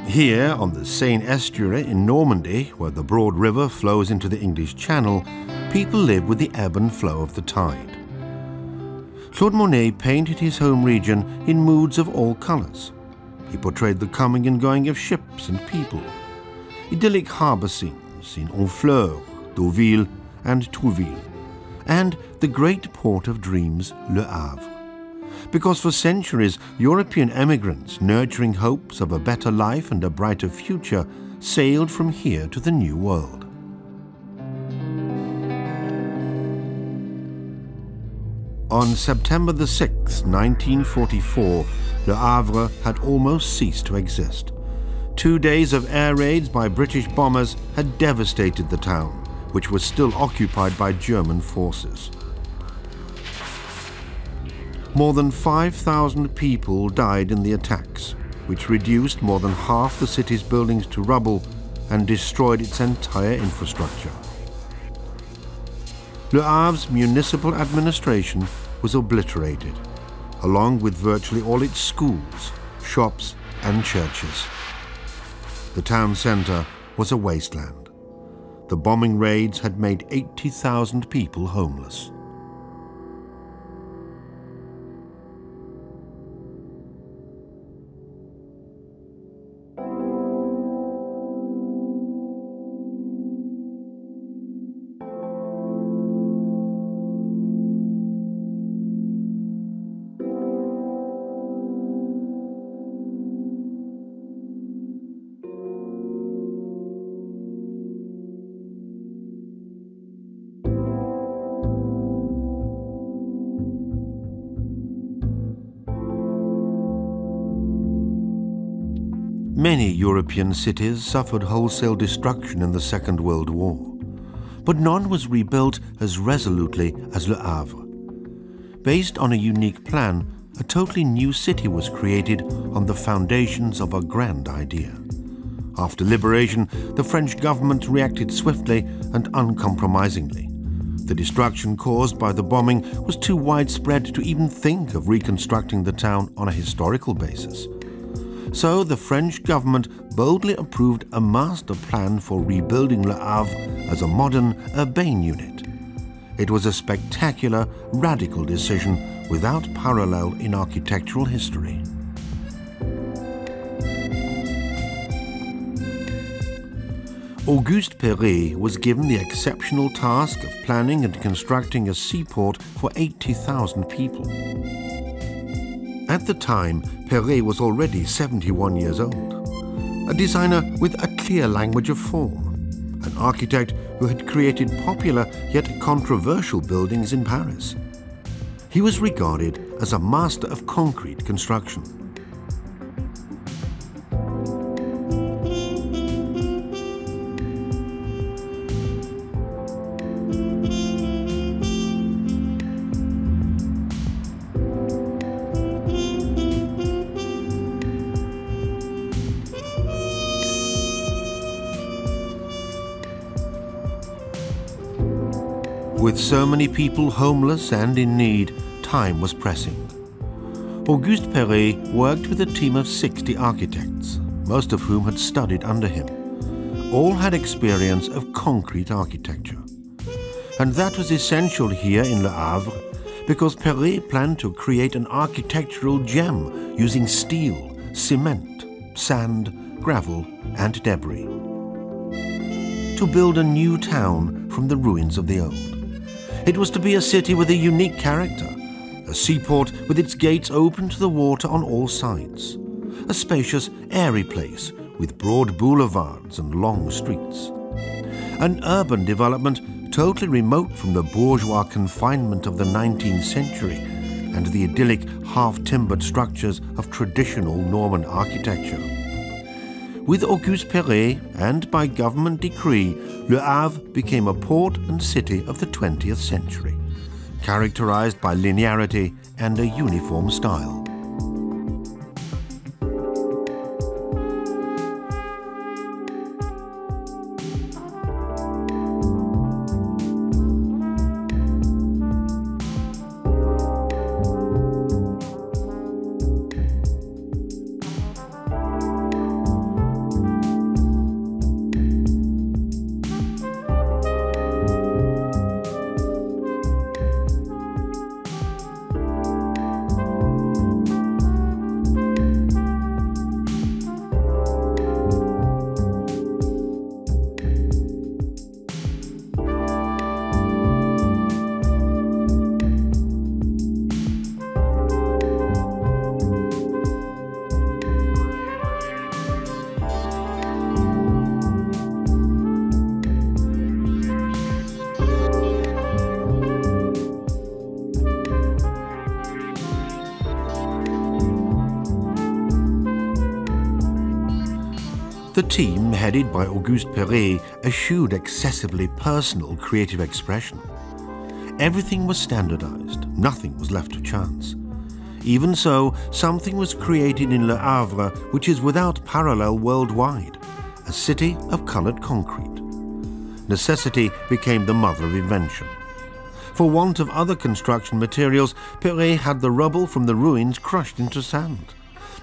Here, on the Seine estuary in Normandy, where the broad river flows into the English Channel, people live with the ebb and flow of the tide. Claude Monet painted his home region in moods of all colours. He portrayed the coming and going of ships and people. Idyllic harbour scenes in Honfleur, Deauville and Trouville, and the great port of dreams, Le Havre. Because for centuries, European emigrants nurturing hopes of a better life and a brighter future sailed from here to the New World. On September the 6th, 1944, Le Havre had almost ceased to exist. 2 days of air raids by British bombers had devastated the town, which was still occupied by German forces. More than 5,000 people died in the attacks, which reduced more than half the city's buildings to rubble and destroyed its entire infrastructure. Le Havre's municipal administration was obliterated, along with virtually all its schools, shops and churches. The town centre was a wasteland. The bombing raids had made 80,000 people homeless. Many European cities suffered wholesale destruction in the Second World War, but none was rebuilt as resolutely as Le Havre. Based on a unique plan, a totally new city was created on the foundations of a grand idea. After liberation, the French government reacted swiftly and uncompromisingly. The destruction caused by the bombing was too widespread to even think of reconstructing the town on a historical basis. So the French government boldly approved a master plan for rebuilding Le Havre as a modern, urbane unit. It was a spectacular, radical decision without parallel in architectural history. Auguste Perret was given the exceptional task of planning and constructing a seaport for 80,000 people. At the time, Perret was already 71 years old, a designer with a clear language of form, an architect who had created popular yet controversial buildings in Paris. He was regarded as a master of concrete construction. With so many people homeless and in need, time was pressing. Auguste Perret worked with a team of 60 architects, most of whom had studied under him. All had experience of concrete architecture. And that was essential here in Le Havre, because Perret planned to create an architectural gem using steel, cement, sand, gravel and debris. To build a new town from the ruins of the old. It was to be a city with a unique character, a seaport with its gates open to the water on all sides, a spacious, airy place with broad boulevards and long streets. An urban development totally remote from the bourgeois confinement of the 19th century and the idyllic half-timbered structures of traditional Norman architecture. With Auguste Perret and by government decree, Le Havre became a port and city of the 20th century, characterized by linearity and a uniform style. The team, headed by Auguste Perret, eschewed excessively personal creative expression. Everything was standardized, nothing was left to chance. Even so, something was created in Le Havre which is without parallel worldwide, a city of colored concrete. Necessity became the mother of invention. For want of other construction materials, Perret had the rubble from the ruins crushed into sand.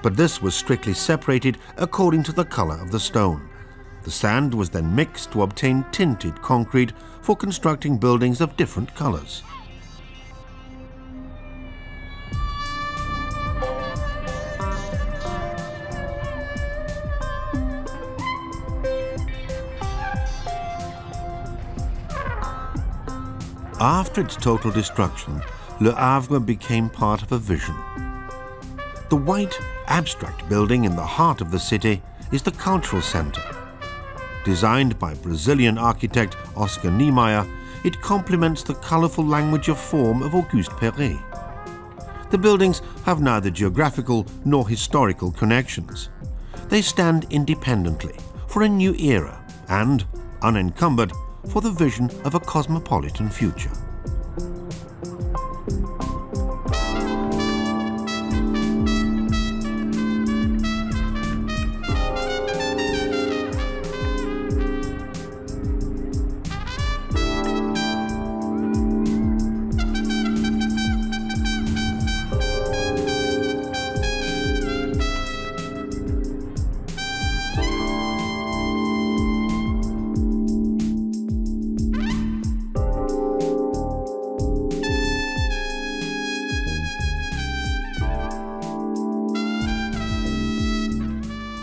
But this was strictly separated according to the color of the stone. The sand was then mixed to obtain tinted concrete for constructing buildings of different colors. After its total destruction, Le Havre became part of a vision. The white, abstract building in the heart of the city is the cultural center. Designed by Brazilian architect Oscar Niemeyer, it complements the colorful language of form of Auguste Perret. The buildings have neither geographical nor historical connections. They stand independently for a new era and, unencumbered, for the vision of a cosmopolitan future.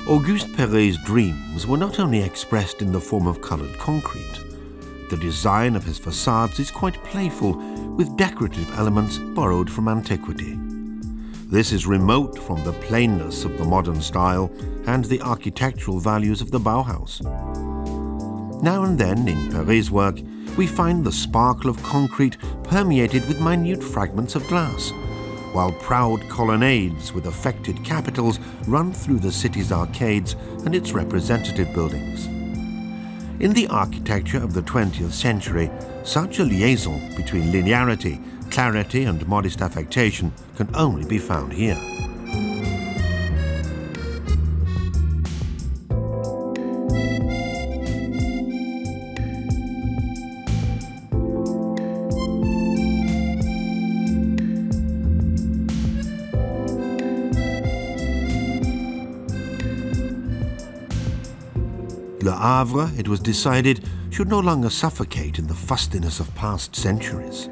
Auguste Perret's dreams were not only expressed in the form of colored concrete. The design of his facades is quite playful, with decorative elements borrowed from antiquity. This is remote from the plainness of the modern style and the architectural values of the Bauhaus. Now and then in Perret's work, we find the sparkle of concrete permeated with minute fragments of glass, while proud colonnades with affected capitals run through the city's arcades and its representative buildings. In the architecture of the 20th century, such a liaison between linearity, clarity and modest affectation can only be found here. Le Havre, it was decided, should no longer suffocate in the fustiness of past centuries.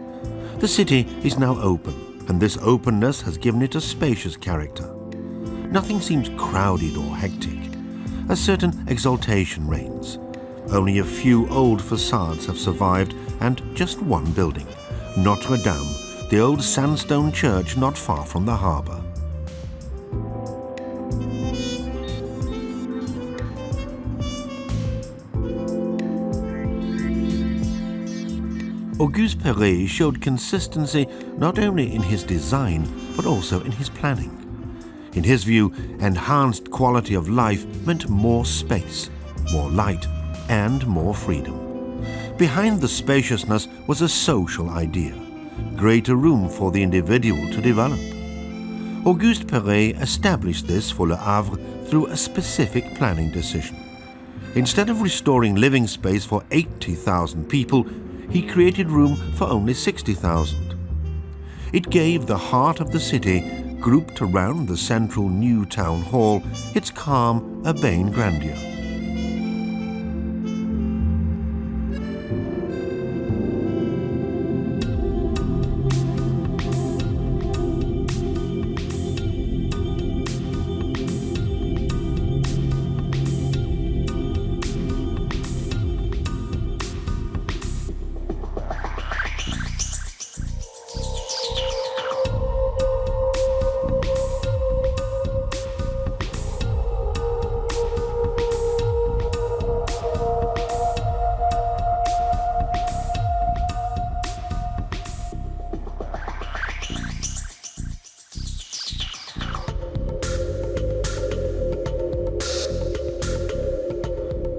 The city is now open, and this openness has given it a spacious character. Nothing seems crowded or hectic. A certain exaltation reigns. Only a few old facades have survived, and just one building, Notre Dame, the old sandstone church not far from the harbor. Auguste Perret showed consistency not only in his design, but also in his planning. In his view, enhanced quality of life meant more space, more light, and more freedom. Behind the spaciousness was a social idea, greater room for the individual to develop. Auguste Perret established this for Le Havre through a specific planning decision. Instead of restoring living space for 80,000 people, he created room for only 60,000. It gave the heart of the city, grouped around the central new town hall, its calm, urbane grandeur.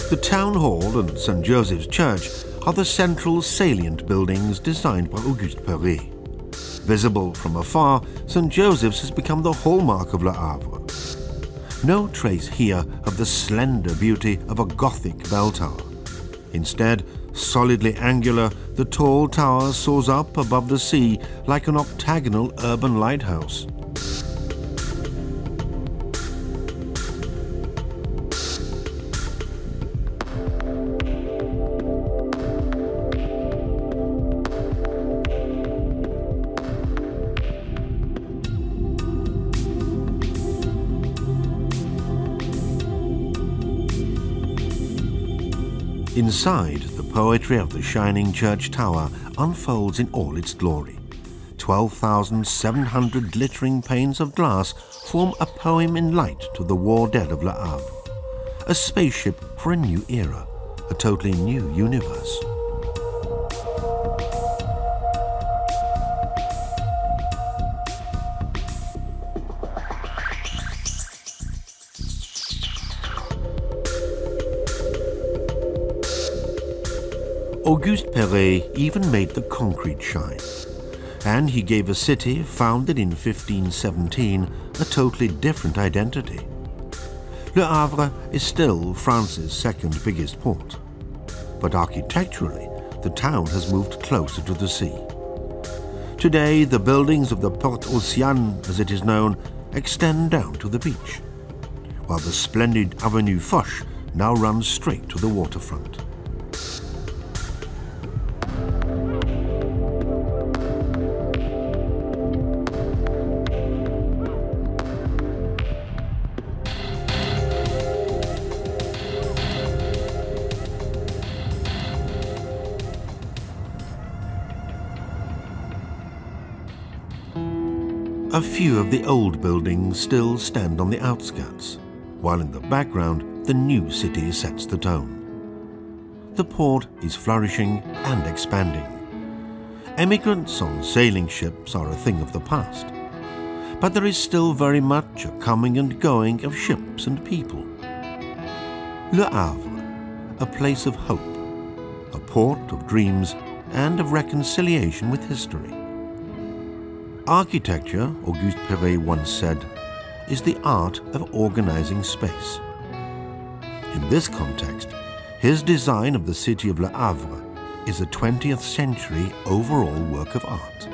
The town hall and St. Joseph's Church are the central salient buildings designed by Auguste Perret. Visible from afar, St. Joseph's has become the hallmark of Le Havre. No trace here of the slender beauty of a Gothic bell tower. Instead, solidly angular, the tall tower soars up above the sea like an octagonal urban lighthouse. Inside, the poetry of the shining church tower unfolds in all its glory. 12,700 glittering panes of glass form a poem in light to the war dead of Le Havre. A spaceship for a new era, a totally new universe. Auguste Perret even made the concrete shine, and he gave a city founded in 1517 a totally different identity. Le Havre is still France's second biggest port, but architecturally the town has moved closer to the sea. Today the buildings of the Porte Océane, as it is known, extend down to the beach, while the splendid Avenue Foch now runs straight to the waterfront. A few of the old buildings still stand on the outskirts, while in the background the new city sets the tone. The port is flourishing and expanding. Emigrants on sailing ships are a thing of the past, but there is still very much a coming and going of ships and people. Le Havre, a place of hope, a port of dreams and of reconciliation with history. Architecture, Auguste Perret once said, is the art of organizing space. In this context, his design of the city of Le Havre is a 20th century overall work of art.